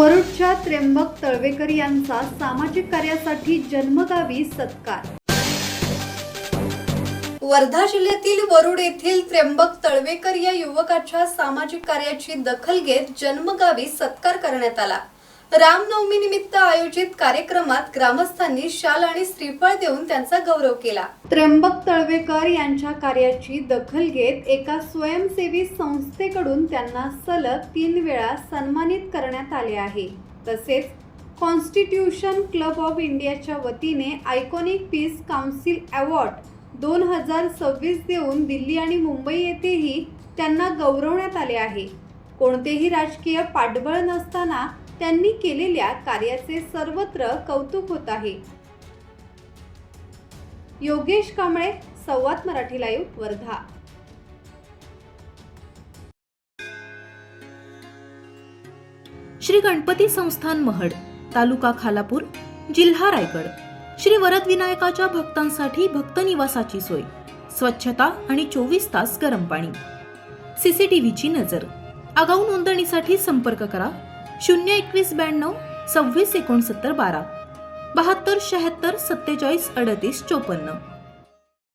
वरुडच्या त्र्यंबक तळवेकर यांचा सामाजिक कार्यासाठी जन्मगावी सत्कार। वर्धा जिल्ह्यातील वरुड येथील त्र्यंबक तळवेकर या युवकाच्या सामाजिक कार्याची दखल घेत जन्मगावी सत्कार करण्यात आला। रामनवमी निमित्त आयोजित कार्यक्रमात ग्रामस्थांनी शाल आणि श्रीफळ देऊन त्यांचा गौरव केला। त्र्यंबक तळवेकर यांच्या कार्याची दखल घेत एका स्वयंसेवी संस्थेकडून त्यांना सलग 3 वेळा सन्मानित करण्यात आले आहे। तसेच कॉन्स्टिट्यूशन क्लब ऑफ इंडियाच्या वतीने आयकॉनिक पीस काउन्सिल अवॉर्ड 2026 देऊन दिल्ली आणि मुंबई येथेही त्यांना गौरवण्यात आले आहे। कोणतेही राजकीय पाठबळ नसताना त्यांनी केलेल्या कार्याचे सर्वत्र कौतुक होत आहे। योगेश कांबळे, संवाद मराठी लाईव्ह, वर्धा। श्री गणपती संस्थान महड, तालुका खालापूर, जिल्हा रायगड। श्री वरद विनायकाच्या भक्तांसाठी भक्त निवासाची सोय, स्वच्छता आणि 24 तास गरम पाणी, सीसीटीव्हीची नजर। आगाऊ नोंदणीसाठी संपर्क करा 02192 26 69 12 72 76 47 38 54।